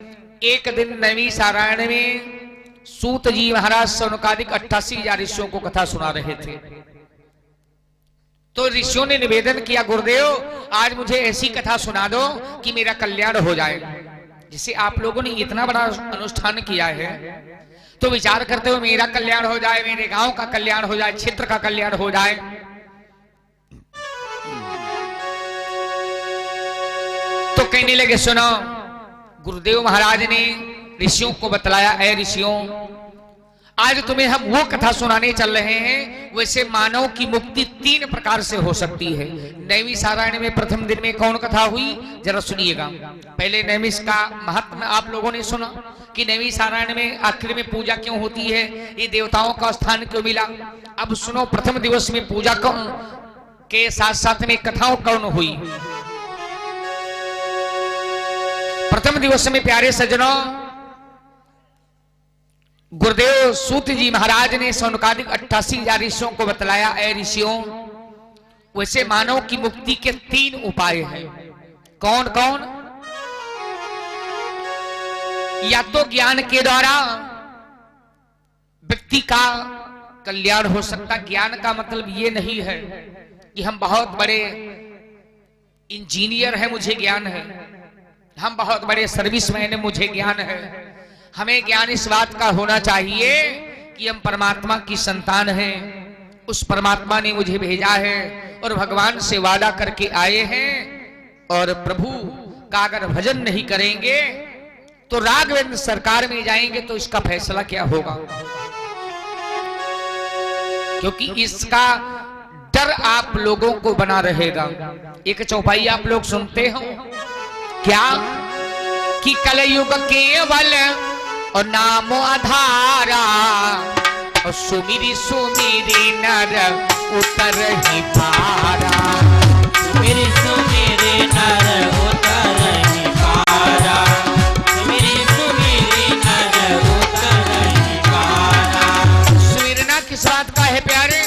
एक दिन नवी सारायण में सूत जी महाराज सौनकादिक 88,000 ऋषियों को कथा सुना रहे थे। तो ऋषियों ने निवेदन किया, गुरुदेव आज मुझे ऐसी कथा सुना दो कि मेरा कल्याण हो जाए। जिसे आप लोगों ने इतना बड़ा अनुष्ठान किया है तो विचार करते हो मेरा कल्याण हो जाए, मेरे गांव का कल्याण हो जाए, क्षेत्र का कल्याण हो जाए। तो कहने लगे, सुनो, गुरुदेव महाराज ने ऋषियों को बतलाया, ऐ ऋषियों, आज तुम्हें हम वो कथा सुनाने चल रहे हैं। वैसे मानव की मुक्ति 3 प्रकार से हो सकती है। नैमी सारायण में प्रथम दिन में कौन कथा हुई, जरा सुनिएगा। पहले नैमिष का महत्व आप लोगों ने सुना कि नैमी सारायण में आखिर में पूजा क्यों होती है, ये देवताओं का स्थान क्यों मिला। अब सुनो, प्रथम दिवस में पूजा कौन के साथ साथ में कथाओं कौन हुई। प्रथम दिवस में प्यारे सज्जनों, गुरुदेव सूत जी महाराज ने सौनकादिक 88,000 ऋषियों को बतलाया, ऐ ऋषियों, वैसे मानव की मुक्ति के 3 उपाय हैं। कौन कौन? या तो ज्ञान के द्वारा व्यक्ति का कल्याण हो सकता। ज्ञान का मतलब ये नहीं है कि हम बहुत बड़े इंजीनियर हैं, मुझे ज्ञान है, हम बहुत बड़े सर्विसमैन हैं, मुझे ज्ञान है। हमें ज्ञान इस बात का होना चाहिए कि हम परमात्मा की संतान हैं, उस परमात्मा ने मुझे भेजा है और भगवान से वादा करके आए हैं, और प्रभु का अगर भजन नहीं करेंगे तो राघवेंद्र सरकार में जाएंगे तो इसका फैसला क्या होगा। क्योंकि इसका डर आप लोगों को बना रहेगा। एक चौपाई आप लोग सुनते हो क्या, कि कलयुग केवल और नामो आधारा, और सुमिरी सुमिरी नर उतर ही पारा, सुमिरी सुमिरी नर उतर ही पारा, सुमिरी सुमिरी नर उतर ही पारा। सुमिरना किस बात का है प्यारे?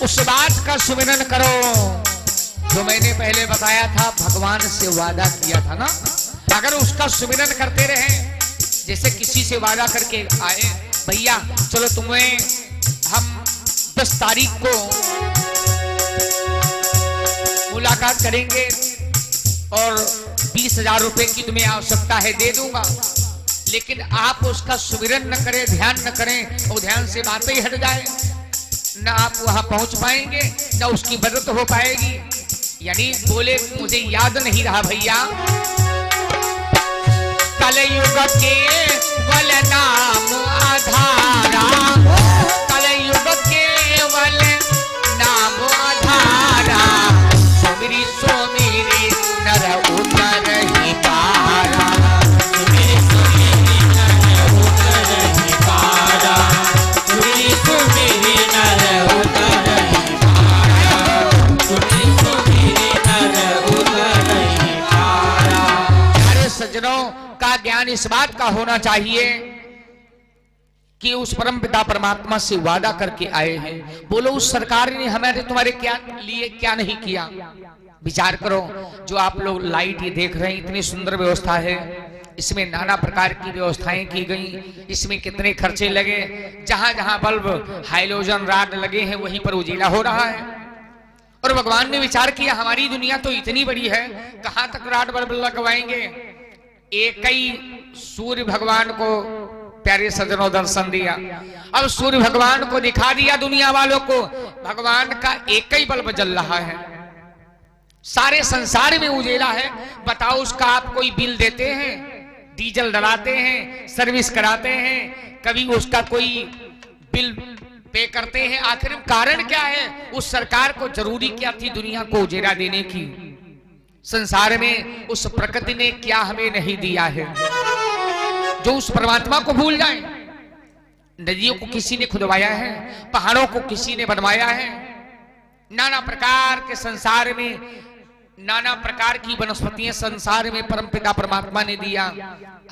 उस बात का सुमिरन करो जो मैंने पहले बताया था, भगवान से वादा किया था ना। अगर उसका सुमिरन करते रहे, जैसे किसी से वादा करके आए, भैया चलो तुम्हें हम 10 तारीख को मुलाकात करेंगे और 20,000 रुपए की तुम्हें आवश्यकता है, दे दूंगा। लेकिन आप उसका सुमिरन न करें, ध्यान न करें, और ध्यान से बातें ही हट जाए, न आप वहां पहुंच पाएंगे, न उसकी मदद हो पाएगी। यानी बोले मुझे याद नहीं रहा भैया, कलयुग केवल नाम आधारा, कलयुग केवल नाम आधारा, सुमिरी सुमिरी नर उतर ही पारा, सुमिरी सुमिरी नर उतर ही पारा, सुमिरी सुमिरी नर उतर ही पारा, सुमिरी सुमिरी नर उतर ही पारा। प्यारे सज्जनों, का ज्ञान इस बात का होना चाहिए कि उस परम पिता परमात्मा से वादा करके आए हैं। बोलो उस सरकार ने हमारे तुम्हारे क्या लिए क्या नहीं किया। विचार करो, जो आप लोग लाइट ये देख रहे हैं, इतनी सुंदर व्यवस्था है, इसमें नाना प्रकार की व्यवस्थाएं की गई, इसमें कितने खर्चे लगे। जहां जहां बल्ब हाइलोजन रॉड लगे हैं वहीं पर उजीला हो रहा है। और भगवान ने विचार किया, हमारी दुनिया तो इतनी बड़ी है, कहां तक रॉड बल्ब लगवाएंगे। एक ही सूर्य भगवान को प्यारे सज्जनों दर्शन दिया। अब सूर्य भगवान को दिखा दिया दुनिया वालों को, भगवान का एक ही बल्ब जल रहा है, सारे संसार में उजेला है। बताओ, उसका आप कोई बिल देते हैं, डीजल डलाते हैं, सर्विस कराते हैं, कभी उसका कोई बिल पे करते हैं? आखिर कारण क्या है? उस सरकार को जरूरी क्या थी दुनिया को उजेला देने की? संसार में उस प्रकृति ने क्या हमें नहीं दिया है जो उस परमात्मा को भूल जाए। नदियों को किसी ने खुदवाया है, पहाड़ों को किसी ने बनवाया है, नाना प्रकार के संसार में नाना प्रकार की वनस्पतियां संसार में परमपिता परमात्मा ने दिया।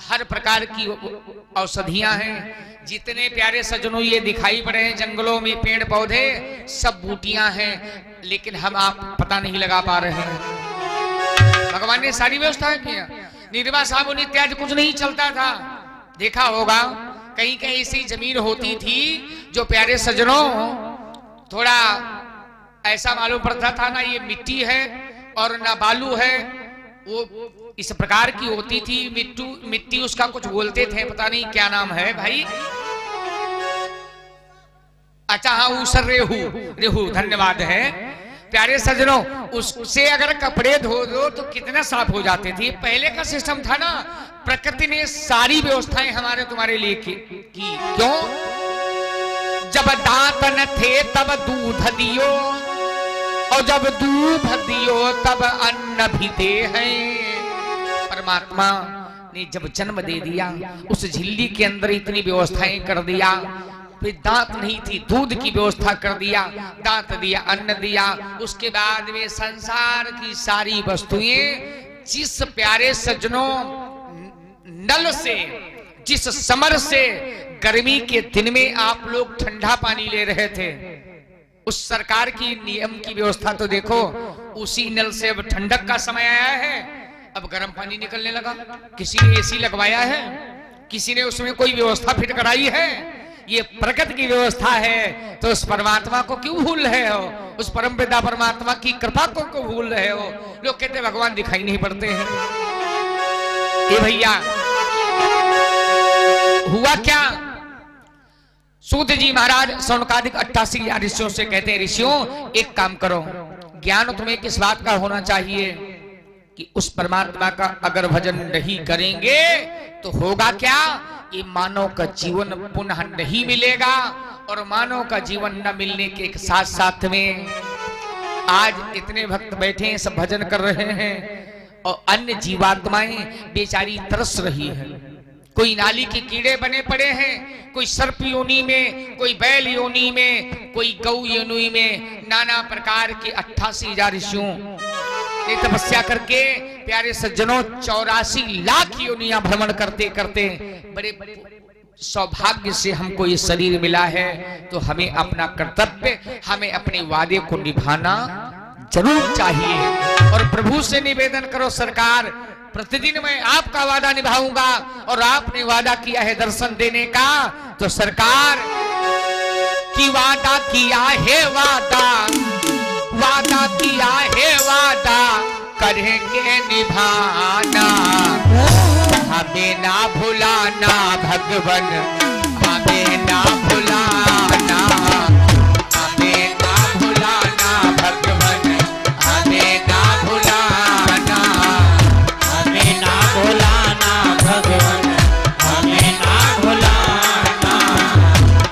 हर प्रकार की औषधियां हैं। जितने प्यारे सज्जनों ये दिखाई पड़े हैं जंगलों में पेड़ पौधे, सब बूटियां हैं, लेकिन हम आप पता नहीं लगा पा रहे हैं। भगवान ने सारी व्यवस्था किया। निर्मा साबुन इत्यादि कुछ नहीं चलता था। देखा होगा कहीं कहीं ऐसी जमीन होती थी जो प्यारे सज्जनों थोड़ा ऐसा मालूम पड़ता था, ना ये मिट्टी है और ना बालू है, वो इस प्रकार की होती थी। मिट्टी उसका कुछ बोलते थे, पता नहीं क्या नाम है भाई। अच्छा हाँ, ऊसर रेहू, रेहू धन्यवाद है। प्यारे सज्जनों, उससे अगर कपड़े धो दो तो कितना साफ हो जाते थे। पहले का सिस्टम था ना, प्रकृति ने सारी व्यवस्थाएं हमारे तुम्हारे लिए की। क्यों? जब दांत न थे तब दूध दियो, और जब दूध दियो तब अन्न भी दे हैं। परमात्मा ने जब जन्म दे दिया, उस झिल्ली के अंदर इतनी व्यवस्थाएं कर दिया। फिर दांत नहीं थी, दूध की व्यवस्था कर दिया, दांत दिया, अन्न दिया। उसके बाद में संसार की सारी वस्तुएं, जिस प्यारे सज्जनों नल से, जिस समर से गर्मी के दिन में आप लोग ठंडा पानी ले रहे थे, उस सरकार की नियम की व्यवस्था तो देखो। उसी नल से अब ठंडक का समय आया है, अब गर्म पानी निकलने लगा। किसी ने एसी लगवाया है, किसी ने उसमें कोई व्यवस्था फिट कराई है। ये प्रकृति की व्यवस्था है, तो उस परमात्मा को क्यों भूल रहे हो? उस परम पिता परमात्मा की कृपा को क्यों भूल रहे हो? लोग कहते भगवान दिखाई नहीं पड़ते हैं। ये भैया हुआ क्या? सूत जी महाराज सौनकादिक 88 ऋषियों से कहते हैं, ऋषियों एक काम करो, ज्ञान तुम्हें किस बात का होना चाहिए कि उस परमात्मा का अगर भजन नहीं करेंगे तो होगा क्या? ये मानव का जीवन पुनः नहीं मिलेगा। और मानव का जीवन न मिलने के साथ साथ में आज इतने भक्त बैठे हैं, सब भजन कर रहे हैं, और अन्य जीवात्माएं बेचारी तरस रही है। कोई नाली के कीड़े बने पड़े हैं, कोई सर्प योनि में, कोई बैल योनि में, कोई गौ योनि में, नाना प्रकार के 88,000 ऋषियों ने तपस्या करके प्यारे सज्जनों 84 लाख योनियां भ्रमण करते करते बड़े सौभाग्य से हमको ये शरीर मिला है। तो हमें अपना कर्तव्य, हमें अपने वादे को निभाना जरूर चाहिए। और प्रभु से निवेदन करो, सरकार प्रतिदिन मैं आपका वादा निभाऊंगा, और आपने वादा किया है दर्शन देने का, तो सरकार की वादा किया है, वादा किया है, वादा करेंगे निभाना। हमें ना भुलाना भगवन, हमें ना भुलाना, हमें ना भुलाना भगवन, हमें ना भुलाना, हमें ना भुलाना भगवन, हमें ना भुलाना,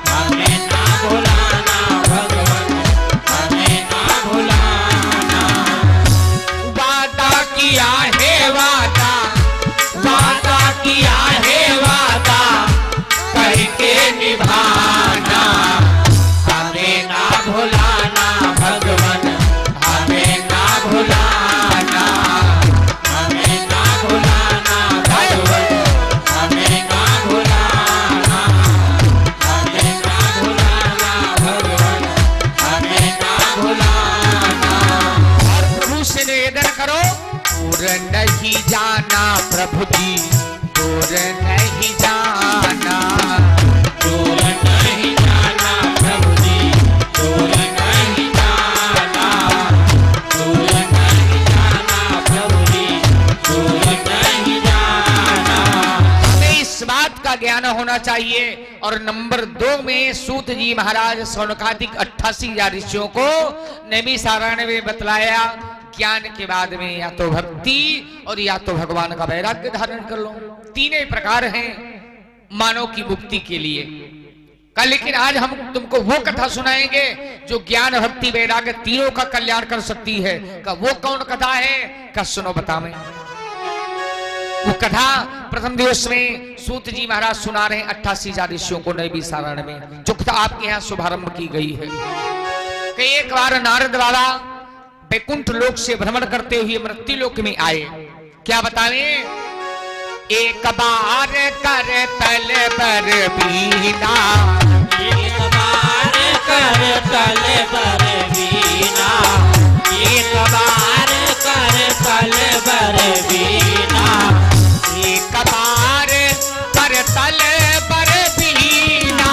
हमें ना भुलाना भगवन, हमें ना भुलाना। वादा किया है, वादा किया है, वादा करके निभाना। हमें ना भुलाना भगवन, हमें ना भुलाना, हमें ना भुलाना भगवन, हमें ना भुलाना, हमें ना भुलाना भगवन, हमें ना भुलाना। और प्रभु से निवेदन करो, दूर नहीं जाना प्रभु जी, दूर नहीं जाना, दूर नहीं जाना प्रभु जी, दूर नहीं जाना, दूर नहीं जाना प्रभु जी, दूर नहीं जाना। हमें इस बात का ज्ञान होना चाहिए। और नंबर 2 में सूत जी महाराज सौनकादिक 88,000 ऋषियों को नैमी सारण में बतलाया, ज्ञान के बाद में या तो भक्ति और या तो भगवान का वैराग्य धारण कर लो। तीनों प्रकार हैं मानव की मुक्ति के लिए का। लेकिन आज हम तुमको वो कथा सुनाएंगे जो ज्ञान भक्ति वैराग्य तीनों का कल्याण कर सकती है। का वो कौन कथा है? का सुनो बता मैं। वो कथा प्रथम दिवस में सूत जी महाराज सुना रहे हैं 88,000 ऋषियों को नैमी सारण में, जो कथा आपके यहाँ शुभारंभ की गई है। कि एक बार नारद बाबा वैकुंठ लोक से भ्रमण करते हुए मृत्यु लोक में आए। क्या बतावे? एक बार कर तल पर बीना, एक बार कर तल पर बीना, एक बार कर तल बर बीना एक बार कर तल बर बीना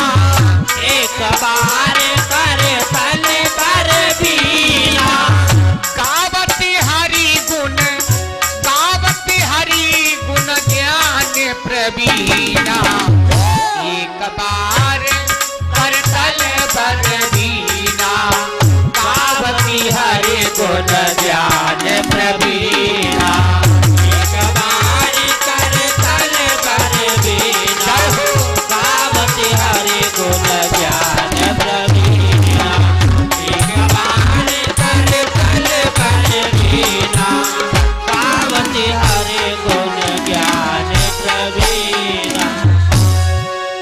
एक बार कर तल बर बीना गावती हरि गुण ज्ञान प्रवीणा एक बार कर तल बर बीना गावती हरि गुण ज्ञान प्रवीणा एक बार कर तल बर बीना गावती हरि गुण ज्ञान प्रवीणा एक बार कर तल बर बीना गावती हरि गुण ज्ञान प्रवीणा।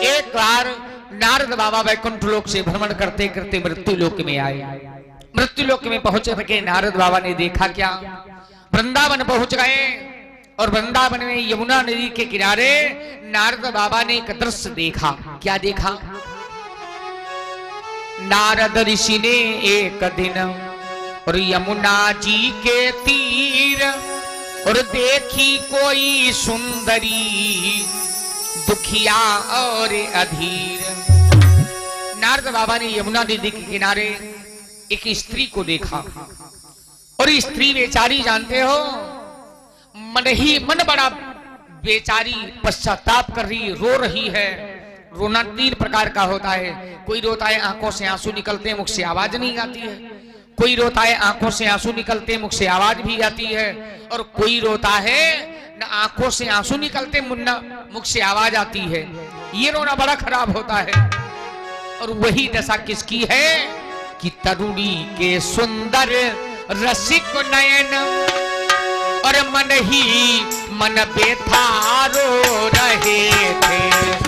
एक बार नारद बाबा वैकुंठ लोक से भ्रमण करते करते मृत्यु लोक में आए। मृत्यु लोक में पहुंचे के नारद बाबा ने देखा क्या, वृंदावन पहुंच गए और वृंदावन में यमुना नदी के किनारे नारद बाबा ने एक दृश्य देखा। क्या देखा? नारद ऋषि ने एक दिन और यमुना जी के तीर और देखी कोई सुंदरी दुखिया और अधीर। नारद बाबा ने यमुना नदी के किनारे एक स्त्री को देखा और स्त्री बेचारी जानते हो मन बड़ा बेचारी पश्चाताप कर रही, रो रही है। रोना 3 प्रकार का होता है। कोई रोता है आंखों से आंसू निकलते हैं, मुख से आवाज नहीं आती है। कोई रोता है आंखों से आंसू निकलते मुख से आवाज भी आती है। और कोई रोता है न आंखों से आंसू निकलते मुख से आवाज आती है। ये रोना बड़ा खराब होता है। और वही दशा किसकी है कि तरुणी के सुंदर रसिक नयन और मन ही मन बेथा रो रहे थे।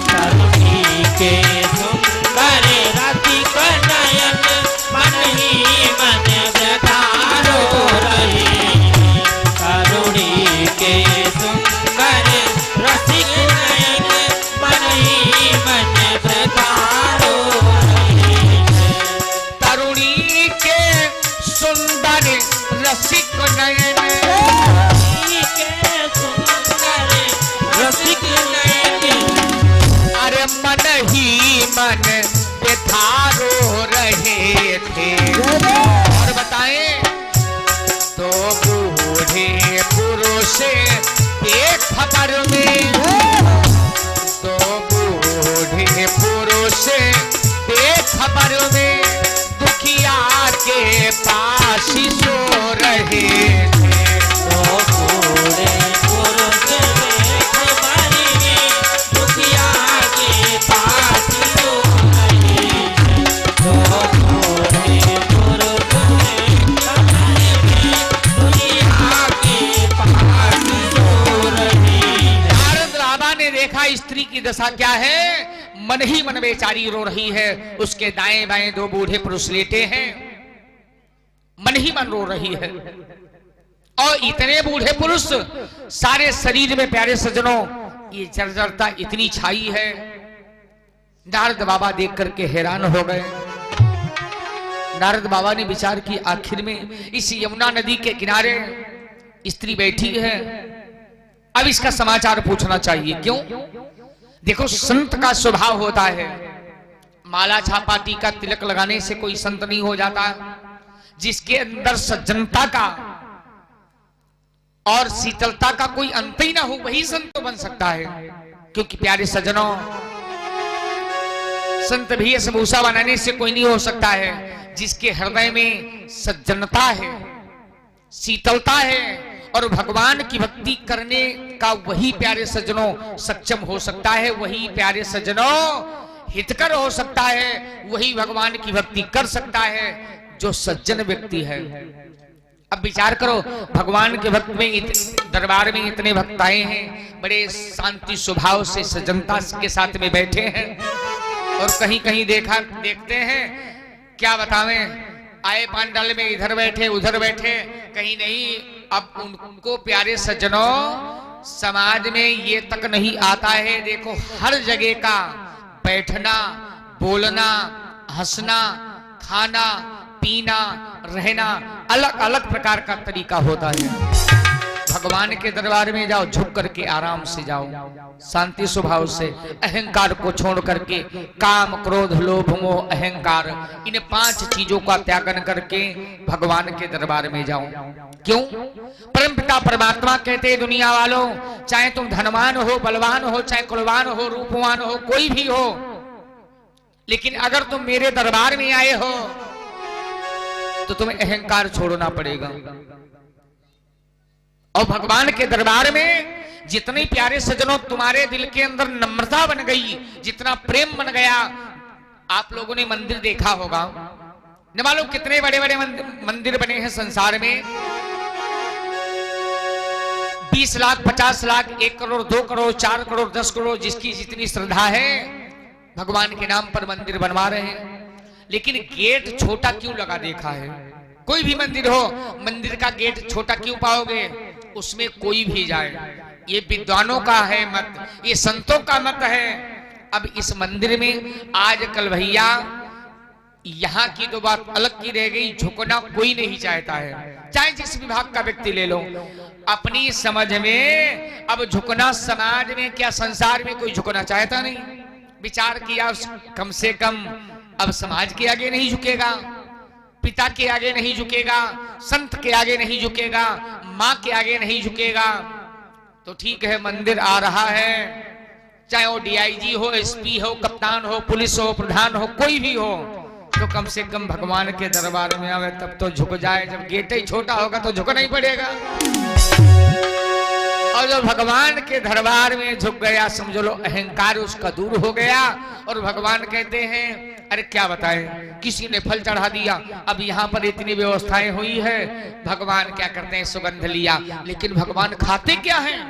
तरुणी के सुंदर रसिक नयन मन ही मन व्यथा रो रहे। तरुणी के सुंदर रसिक नयन मन ही मन व्यथा रो रहे। तरुणी के सुंदर रसिक नयन रसिक नयन अरे मन ही मन व्यथा रो रहे थे। और बताएं तो बूढ़े पुरुष एक खबर में, तो बूढ़े पुरुष एक खबर में दुखिया के पास सो रहे थे। तो बूढ़े पुरुष खबर में दुखिया के पास सो रहे। तो बूढ़े पुरुष खबर में दुखिया के पास सो रहे। नारद बाबा ने देखा स्त्री की दशा क्या है। मन ही मन बेचारी रो रही है। उसके दाएं बाएं 2 बूढ़े पुरुष लेटे हैं। मन ही मन रो रही है। और इतने बूढ़े पुरुष सारे शरीर में प्यारे सज्जनों ये जर्जरता इतनी छाई है। नारद बाबा देख करके हैरान हो गए। नारद बाबा ने विचार की आखिर में इस यमुना नदी के किनारे स्त्री बैठी है, अब इसका समाचार पूछना चाहिए। क्यों? देखो संत का स्वभाव होता है, माला छापा टीका तिलक लगाने से कोई संत नहीं हो जाता। जिसके अंदर सज्जनता का और शीतलता का कोई अंत ही ना हो वही संत बन सकता है। क्योंकि प्यारे सज्जनों संत भी समूसा बनाने से कोई नहीं हो सकता है। जिसके हृदय में सज्जनता है, शीतलता है और भगवान की भक्ति करने का वही प्यारे सज्जनों सक्षम हो सकता है। वही प्यारे सज्जनों हितकर हो सकता है। वही भगवान की भक्ति कर सकता है जो सज्जन व्यक्ति है। अब विचार करो, भगवान के भक्त में दरबार में इतने भक्त आए हैं, बड़े शांति स्वभाव से सज्जनता के साथ में बैठे हैं। और कहीं कहीं देखते हैं, क्या बतावें, आए पांडाल में इधर बैठे उधर बैठे, कहीं नहीं। अब उनको प्यारे सज्जनों समाज में ये तक नहीं आता है। देखो हर जगह का बैठना, बोलना, हंसना, खाना, पीना, रहना अलग अलग प्रकार का तरीका होता है। भगवान के दरबार में जाओ, झुक करके आराम से जाओ, शांति स्वभाव से, अहंकार को छोड़ करके, काम क्रोध लोभ मोह अहंकार, इन 5 चीजों का त्यागन करके भगवान के दरबार में जाओ। क्यों? परमपिता परमात्मा कहते हैं, दुनिया वालों, चाहे तुम धनवान हो, बलवान हो, चाहे कुलवान हो, रूपवान हो, कोई भी हो, लेकिन अगर तुम मेरे दरबार में आए हो तो तुम्हें अहंकार छोड़ना पड़ेगा। और भगवान के दरबार में जितने प्यारे सज्जनों तुम्हारे दिल के अंदर नम्रता बन गई, जितना प्रेम बन गया। आप लोगों ने मंदिर देखा होगा, न मालूम कितने बड़े बड़े मंदिर बने हैं संसार में। 20 लाख 50 लाख 1 करोड़ 2 करोड़ 4 करोड़ 10 करोड़ जिसकी जितनी श्रद्धा है, भगवान के नाम पर मंदिर बनवा रहे हैं। लेकिन गेट छोटा क्यों लगा देखा है? कोई भी मंदिर हो, मंदिर का गेट छोटा क्यों पाओगे? उसमें कोई भी जाए, ये विद्वानों का है मत, ये संतों का मत है। अब इस मंदिर में आजकल भैया यहाँ की तो बात अलग की रह गई, झुकना कोई नहीं चाहता है, चाहे जिस विभाग का व्यक्ति ले लो। अपनी समझ में अब झुकना समाज में क्या संसार में कोई झुकना चाहता नहीं। विचार किया, कम से कम अब समाज के आगे नहीं झुकेगा, पिता के आगे नहीं झुकेगा, संत के आगे नहीं झुकेगा, माँ के आगे नहीं झुकेगा। तो ठीक है, मंदिर आ रहा है, चाहे वो डीआईजी हो, एसपी हो, कप्तान हो, पुलिस हो, प्रधान हो, कोई भी हो, तो कम से कम भगवान के दरबार में आवे तब तो झुक जाए। जब गेट ही छोटा होगा तो झुकना ही पड़ेगा। और जब भगवान के दरबार में झुक गया, समझ लो अहंकार उसका दूर हो गया। और भगवान कहते हैं, अरे क्या बताएं, किसी ने फल चढ़ा दिया, अब यहाँ पर इतनी व्यवस्थाएं हुई है, भगवान क्या करते हैं, सुगंध लिया, लेकिन भगवान खाते क्या हैं?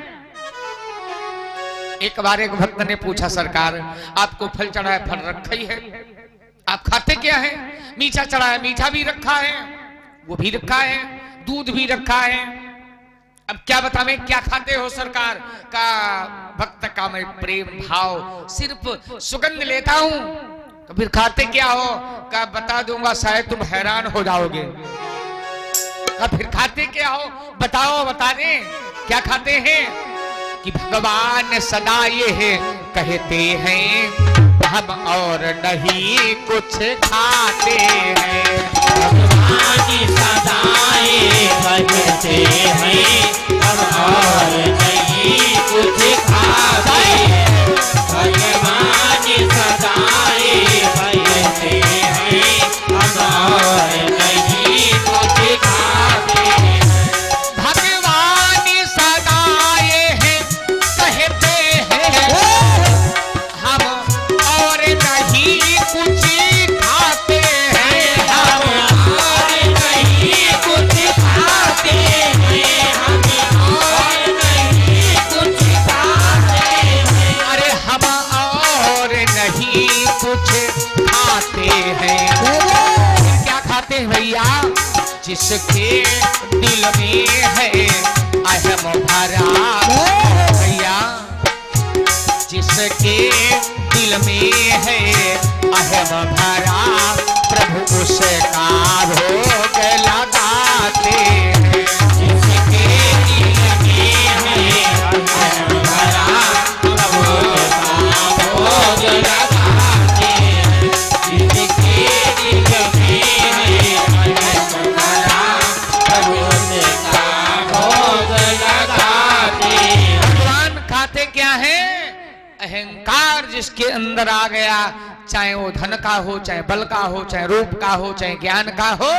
एक बार एक भक्त ने पूछा, सरकार आपको फल चढ़ा है, फल रखा ही है, आप खाते क्या है? मीठा चढ़ा है, मीठा भी रखा है, वो भी रखा है, दूध भी रखा है, अब क्या बतावें क्या खाते हो सरकार? का भक्त का मैं प्रेम भाव सिर्फ सुगंध लेता हूं। तो फिर खाते क्या हो? का बता दूंगा, शायद तुम हैरान हो जाओगे। का फिर खाते क्या हो? बताओ, बता दे क्या खाते हैं? कि भगवान सदा ये है कहते हैं, हम और नहीं कुछ खाते हैं। भगवान सदा ये कहते हैं, हम और नहीं कुछ खाते हैं। भगवान सदा ये कहते हैं, हम और नहीं कुछ खाते हैं। भगवान सदा ये है कहते हैं, हम और नहीं कुछ खाते हैं। हम और नहीं कुछ खाते हैं, हम और नहीं कुछ खाते हैं। अरे हम और नहीं कुछ खाते हैं। क्या खाते हैं भैया? जिसके दिल में है अहम भरा भैया, जिसके दिल में है अहम भरा, प्रभु उसका भोग लगाते हैं। जिसके दिल में है अहम भरा, प्रभु उसका भोग लगाते हैं। जिसके दिल में है अहम भरा, प्रभु उसका भोग लगाते हैं। भगवान खाते क्या है? अहंकार जिसके अंदर आ गया, चाहे वो धन का हो, चाहे बल का हो, चाहे रूप का हो, चाहे ज्ञान का हो,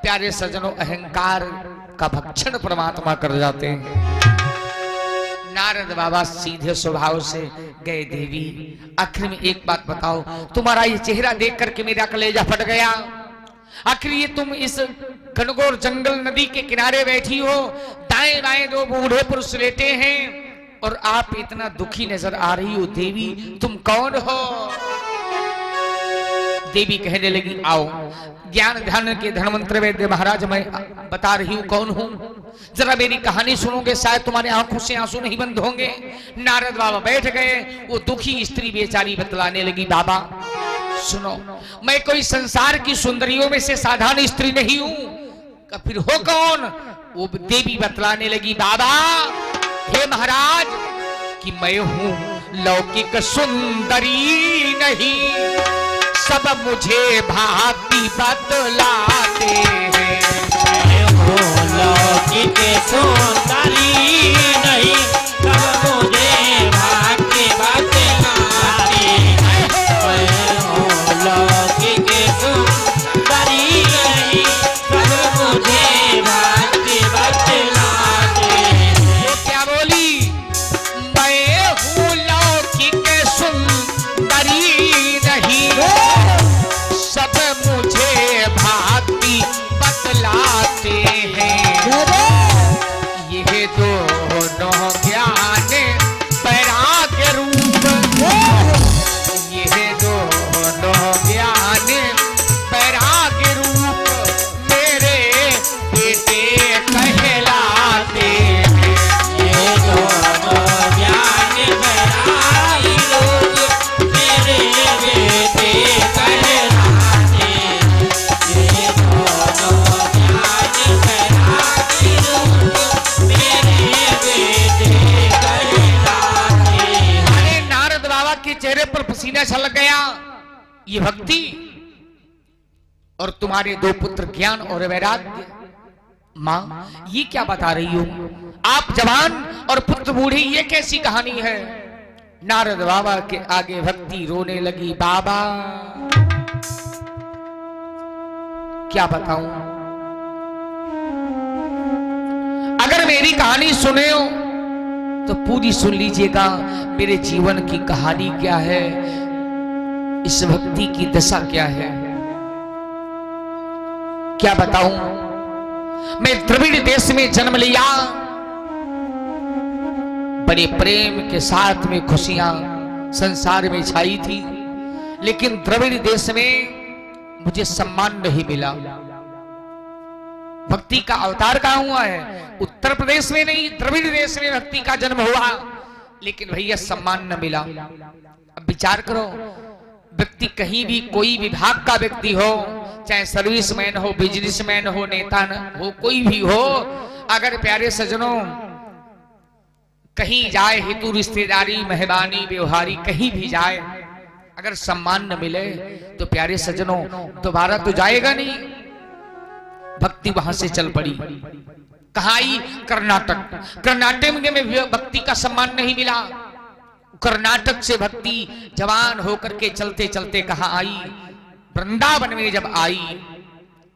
प्यारे सज्जनों अहंकार का भक्षण परमात्मा कर जाते हैं। नारद बाबा सीधे स्वभाव से गए, देवी आखिर में एक बात बताओ, तुम्हारा ये चेहरा देख करके मेरा कलेजा फट गया। आखिर ये तुम इस घनघोर जंगल नदी के किनारे बैठी हो, दाएं बाएं 2 बूढ़े पुरुष लेटे हैं और आप इतना दुखी नजर आ रही हो। देवी तुम कौन हो? देवी कहने लगी, आओ ज्ञान ध्यान के धनवंतर वैद्य महाराज, मैं बता रही हूं कौन हूं, जरा मेरी कहानी सुनोगे, शायद तुम्हारे आंखों से आंसू नहीं बंद होंगे। नारद बाबा बैठ गए, वो दुखी स्त्री बेचारी बतलाने लगी, बाबा सुनो, मैं कोई संसार की सुंदरियों में से साधारण स्त्री नहीं हूं। फिर हो कौन? वो देवी बतलाने लगी, बाबा हे महाराज कि मैं हूं लौकिक सुंदरी नहीं, सब मुझे भांति बतलाते हैं। मैं हूँ लौकिक सुंदरी नहीं, सब मुझे भांति बतलाते हैं। मैं हूँ लौकिक सुंदरी नहीं, सब मुझे भांति बतलाते हैं। वो क्या बोली, मैं हूं लौकिक सुंदरी नहीं, सब मुझे भांति बतलाते हैं। ये दोनों ज्ञान वैराग्य रूप, ये दोनों ज्ञान वैराग्य रूप मेरे बेटे कहलाते हैं। ये दोनों ज्ञान वैरागी लोग मेरे बेटे कहलाते हैं। ये दोनों ज्ञान वैरागी लोग मेरे बेटे कहलाते हैं। अरे नारद बाबा के चेहरे पर पसीना छलक गया। ये भक्ति और तुम्हारे दो पुत्र ज्ञान और वैराग्य, मां ये क्या बता रही हो? आप जवान और पुत्र बूढ़े, ये कैसी कहानी है? नारद बाबा के आगे भक्ति रोने लगी, बाबा क्या बताऊं? अगर मेरी कहानी सुने हो तो पूरी सुन लीजिएगा। मेरे जीवन की कहानी क्या है, इस भक्ति की दशा क्या है, क्या बताऊं? मैं द्रविड़ देश में जन्म लिया, बड़े प्रेम के साथ में खुशियां संसार में छाई थी, लेकिन द्रविड़ देश में मुझे सम्मान नहीं मिला। भक्ति का अवतार कहां हुआ है? उत्तर प्रदेश में नहीं, द्रविड़ देश में भक्ति का जन्म हुआ, लेकिन भैया सम्मान न मिला। अब विचार करो, व्यक्ति कहीं भी कोई विभाग का व्यक्ति हो, चाहे सर्विसमैन हो, बिजनेसमैन हो, नेता हो, कोई भी हो, अगर प्यारे सजनों कहीं जाए, हेतु रिश्तेदारी मेहमानी व्यवहारी कहीं भी जाए, अगर सम्मान न मिले तो प्यारे सजनों दोबारा तो जाएगा नहीं। भक्ति वहां से चल पड़ी, कहाँ आई? कर्नाटक। कर्नाटक में भक्ति का सम्मान नहीं मिला। कर्नाटक से भक्ति जवान होकर के चलते चलते कहाँ आई? वृंदावन में जब आई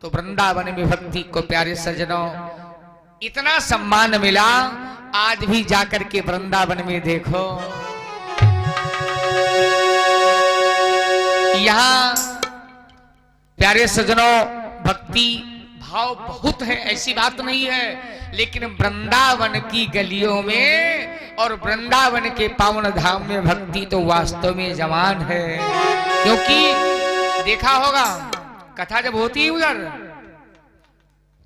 तो वृंदावन में भक्ति को प्यारे सजनों इतना सम्मान मिला। आज भी जाकर के वृंदावन में देखो, यहाँ प्यारे सजनों भक्ति भाव बहुत है, ऐसी बात नहीं है, लेकिन वृंदावन की गलियों में और वृंदावन के पावन धाम में भक्ति तो वास्तव में जवान है। क्योंकि देखा होगा कथा जब होती है उधर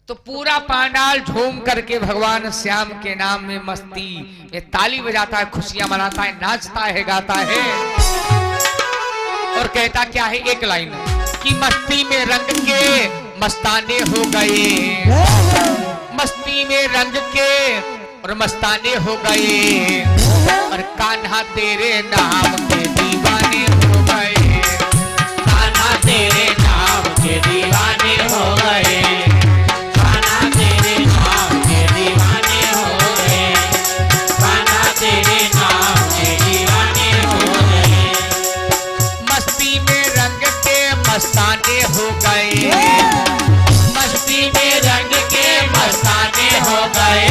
तो पूरा पांडाल झूम करके भगवान श्याम के नाम में मस्ती में ताली बजाता है, खुशियां मनाता है, नाचता है, गाता है और कहता क्या है? एक लाइन कि मस्ती में रंग के मस्ताने हो गए, मस्ती में रंग के और मस्ताने हो गए, और कान्हा तेरे नाम के दीवाने हो गए, कान्हा तेरे नाम के दीवाने हो गए, कान्हा तेरे नाम के दीवाने हो गए, कान्हा तेरे नाम के दीवाने हो गए। मस्ती में रंग के मस्ताने हो गए, मस्ती में रंग के मस्ताने हो गए,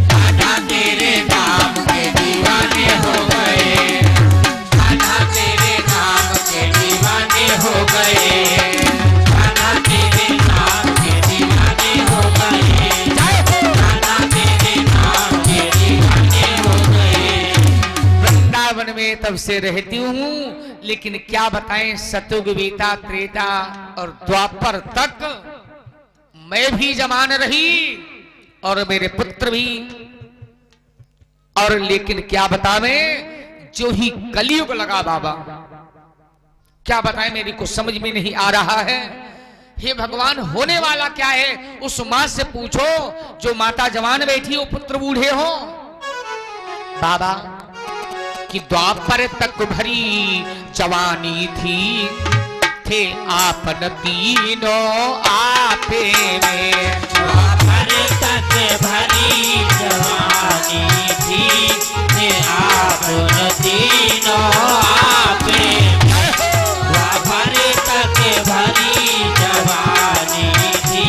कान्हा तेरे नाम के दीवाने हो गए, कान्हा तेरे नाम के दीवाने हो गए, कान्हा तेरे नाम के दीवाने हो गए, कान्हा तेरे नाम के दीवाने हो गए। वृंदावन में तब से रहती हूँ, लेकिन क्या बताएं, सतयुग बीता, त्रेता और द्वापर तक मैं भी जवान रही और मेरे पुत्र भी, और लेकिन क्या बताएं, जो ही कलयुग लगा बाबा, क्या बताएं, मेरी को समझ में नहीं आ रहा है। हे भगवान होने वाला क्या है? उस मां से पूछो जो माता जवान बैठी हो, पुत्र बूढ़े हो। बाबा कि द्वापर तक भरी जवानी थी, थे आपन तीनों आपे में। द्वापर तक भरी जवानी थी, थे आपन तीनों आपे में। द्वापर तक भरी जवानी थी,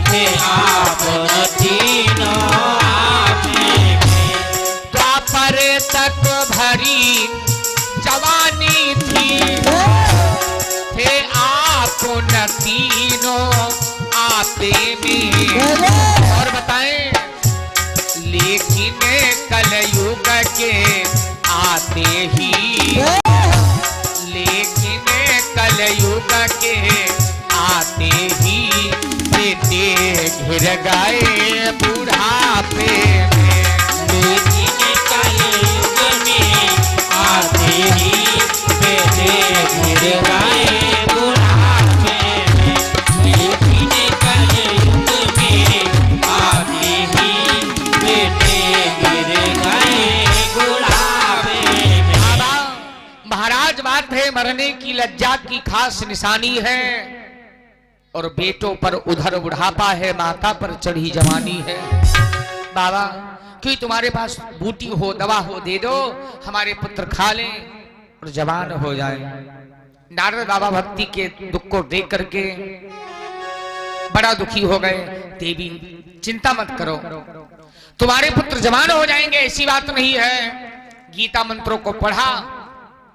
थे आपन तीनों आपे में। द्वापर तक भरी जवानी थी, थे आपन तीनों आपे में। और बताएं, लेकिन कलयुग के आते ही, लेकिन कलयुग के आते ही बेटे घिर गए बुढ़ापे में। लेकिन कलयुग में आते ही बेटे घिर गए बुढ़ापे में। लेकिन कलयुग में आते ही बेटे घिर गए बुढ़ापे में। बाबा महाराज, बात है मरने की लज्जा की खास निशानी है, और बेटों पर उधर बुढ़ापा है, माता पर चढ़ी जवानी है। बाबा क्यों तुम्हारे पास बूटी हो, दवा हो, दे दो, हमारे पुत्र खा लें और जवान हो जाए। नारद बाबा भक्ति के दुख को देख करके बड़ा दुखी हो गए। देवी चिंता मत करो, तुम्हारे पुत्र जवान हो जाएंगे, ऐसी बात नहीं है। गीता मंत्रों को पढ़ा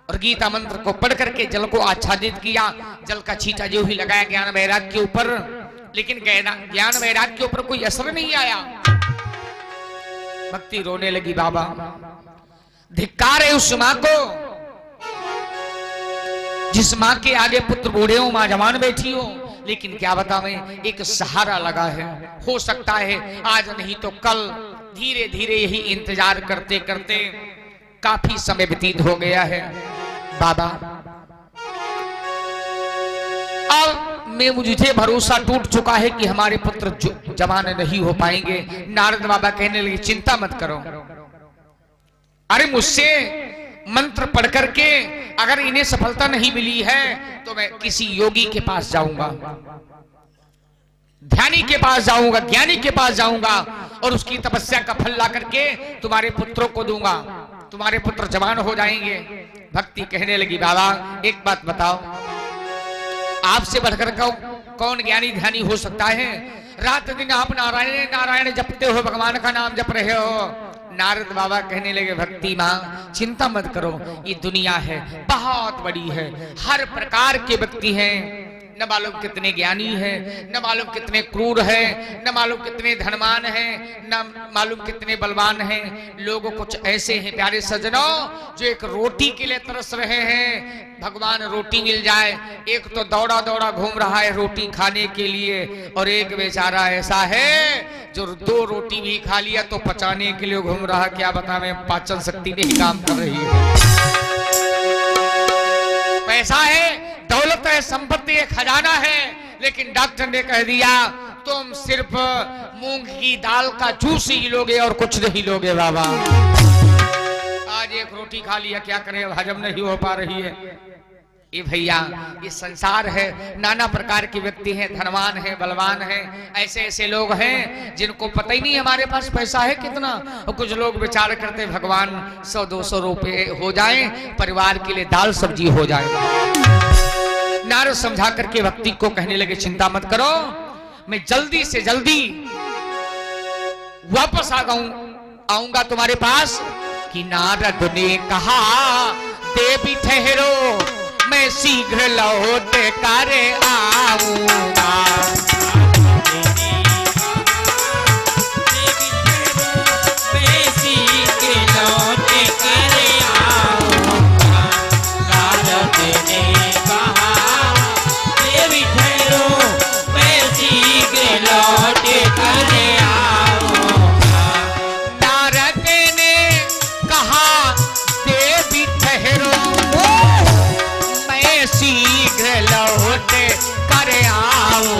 और गीता मंत्र को पढ़ करके जल को आच्छादित किया, जल का छींटा जो ही लगाया ज्ञान वैराग के ऊपर, लेकिन ज्ञान वैराग के ऊपर कोई असर नहीं आया। भक्ति रोने लगी। बाबा धिक्कार है उस मां को जिस मां के आगे पुत्र बूढ़े हो, मां जवान बैठी हो, लेकिन क्या बतावें, एक सहारा लगा है। हो सकता है आज नहीं तो कल, धीरे धीरे यही इंतजार करते करते काफी समय व्यतीत हो गया है। बाबा अब मुझे भरोसा टूट चुका है कि हमारे पुत्र जवान नहीं हो पाएंगे। नारद बाबा कहने लगे चिंता मत करो, अरे मुझसे मंत्र पढ़ करके अगर इन्हें सफलता नहीं मिली है तो मैं किसी योगी के पास जाऊंगा, ध्यानी के पास जाऊंगा, ज्ञानी के पास जाऊंगा और उसकी तपस्या का फल ला करके तुम्हारे पुत्रों को दूंगा, तुम्हारे पुत्र जवान हो जाएंगे। भक्ति कहने लगी बाबा एक बात बताओ, आपसे बढ़कर कौन ज्ञानी ध्यानी हो सकता है? रात दिन आप नारायण नारायण जपते हो, भगवान का नाम जप रहे हो। नारद बाबा कहने लगे भक्ति मां चिंता मत करो, ये दुनिया है बहुत बड़ी है, हर प्रकार के व्यक्ति हैं, न मालूम कितने ज्ञानी हैं, न मालूम कितने क्रूर हैं, न मालूम कितने धनवान हैं, न मालूम कितने बलवान हैं। लोग कुछ ऐसे हैं प्यारे सज्जनों जो एक रोटी के लिए तरस रहे हैं। भगवान रोटी मिल जाए, एक तो दौड़ा दौड़ा घूम रहा है रोटी खाने के लिए, और एक बेचारा ऐसा है जो 2 रोटी भी खा लिया तो पचाने के लिए घूम रहा। क्या बतावें, पाचन शक्ति नहीं काम कर रही है। पैसा है, दौलत है, संपत्ति है, खजाना है, लेकिन डॉक्टर ने कह दिया तुम सिर्फ मूंग की दाल का जूस ही लोगे और कुछ नहीं लोगे। बाबा आज एक रोटी खा लिया, क्या करें, हजम नहीं हो पा रही है। ये भैया ये संसार है, नाना प्रकार के व्यक्ति हैं, धनवान हैं, बलवान हैं, ऐसे ऐसे लोग हैं जिनको पता ही नहीं हमारे पास पैसा है कितना, और कुछ लोग विचार करते भगवान 100-200 रुपए हो जाए, परिवार के लिए दाल सब्जी हो जाए। नारद समझा करके भक्ति को कहने लगे चिंता मत करो, मैं जल्दी से जल्दी वापस आऊंगा तुम्हारे पास। कि नारद ने कहा देवी ठहरो, मैं शीघ्र लौट कर आऊंगा। मैं शीघ्र लौट कर आऊंगा। नारद ने कहा देवी ठहरो, मैं शीघ्र लौट कर आऊंगा। नारद ने कहा देवी ठहरो, शीघ्र लौट कर आओ।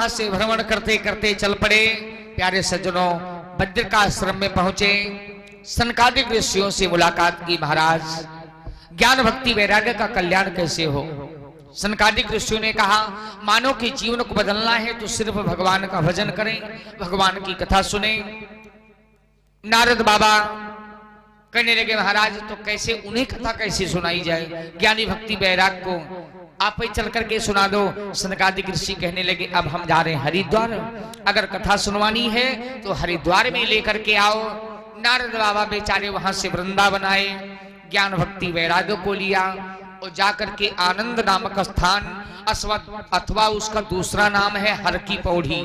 वहां से भ्रमण करते करते चल पड़े। प्यारे सज्जनों, बद्र का आश्रम में पहुंचे, सनकादिक ऋषियों से मुलाकात की। महाराज, ज्ञान भक्ति वैराग्य का कल्याण कैसे हो? सनकादिक ऋषियों ने कहा, मानव के जीवन को बदलना है तो सिर्फ भगवान का भजन करें, भगवान की कथा सुने। नारद बाबा कहने लगे, महाराज तो कैसे, उन्हें कथा कैसे सुनाई जाए? ज्ञानी भक्ति वैराग को आप ही चल करके सुना दो। सनकादिक ऋषि कहने लगे, अब हम जा रहे हैं हरिद्वार, अगर कथा सुनवानी है तो हरिद्वार में लेकर के आओ। नारद बाबा बेचारे वहां से वृंदावन आए, ज्ञान भक्ति वैराग्य को लिया और जाकर के आनंद नामक स्थान अथवा उसका दूसरा नाम है हर की पौड़ी,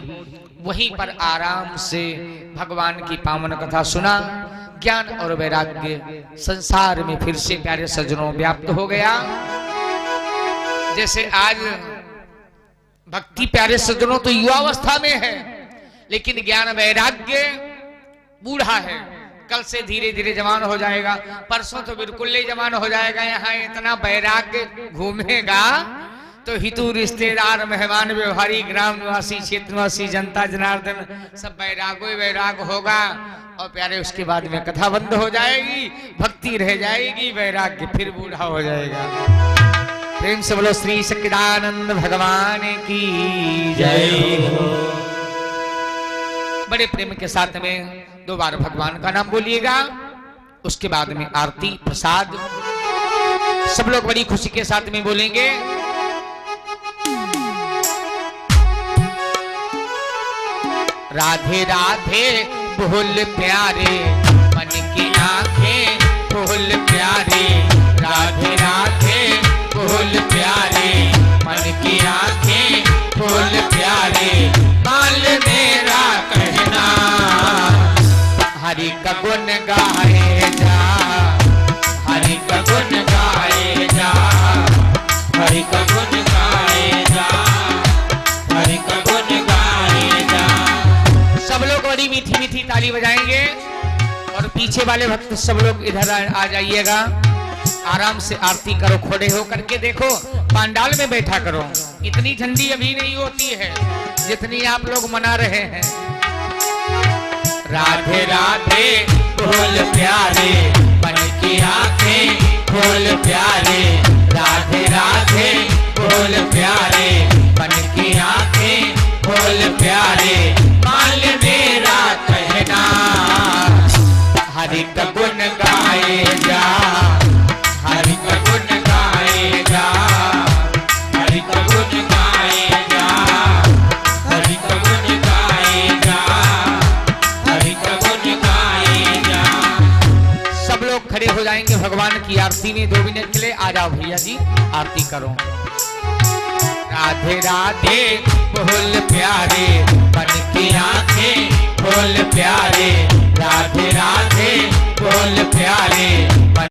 वहीं पर आराम से भगवान की पावन कथा सुना। ज्ञान और वैराग्य संसार में फिर से प्यारे सज्जनों व्याप्त हो गया। जैसे आज भक्ति प्यारे सज्जनों तो युवावस्था में है, लेकिन ज्ञान वैराग्य बूढ़ा है, कल से धीरे धीरे जवान हो जाएगा, परसों तो बिल्कुल ही जवान हो जाएगा। यहाँ इतना वैराग्य घूमेगा तो हितू रिश्तेदार मेहमान व्यवहारी ग्राम निवासी क्षेत्र निवासी जनता जनार्दन सब वैरागो ही वैराग होगा। और प्यारे उसके बाद में कथा बंद हो जाएगी, भक्ति रह जाएगी, वैराग्य फिर बूढ़ा हो जाएगा। प्रेम से बोलो श्री सच्चिदानंद भगवान की जय हो। बड़े प्रेम के साथ में 2 बार भगवान का नाम बोलिएगा, उसके बाद में आरती प्रसाद सब लोग बड़ी खुशी के साथ में बोलेंगे। राधे राधे बोल प्यारे, मन की आंखें बोल प्यारे, राधे राधे बोल प्यारे, मन की आंखें बोल प्यारे, बाल मेरा कहना हरि का गुण गाए जा, हरि का गुण गाए जा, हरि का गुण गाए जा, हरि का गुण गाए जा। सब लोग बड़ी मीठी मीठी ताली बजाएंगे और पीछे वाले भक्त सब लोग इधर आ जाइएगा। आराम से आरती करो, खड़े हो करके देखो, पंडाल में बैठा करो। इतनी ठंडी अभी नहीं होती है जितनी आप लोग मना रहे हैं। राधे राधे बोल प्यारे, मन की आंखें बोल प्यारे, राधे राधे बोल प्यारे, मन की आंखें बोल प्यारे, माल मेरा कहना हरि का गुण गाए जा, हरि का गुण गाए जा, हरि का गुण गाए जा, हरि का गुण गाए जा, हरि का गुण गाए जा। सब लोग खड़े हो जाएंगे भगवान की आरती में 2 मिनट के लिए। आ जाओ भैया जी, आरती करो। राधे राधे बोल प्यारे, मन की आंखें बोल प्यारे, राधे राधे बोल प्यारे।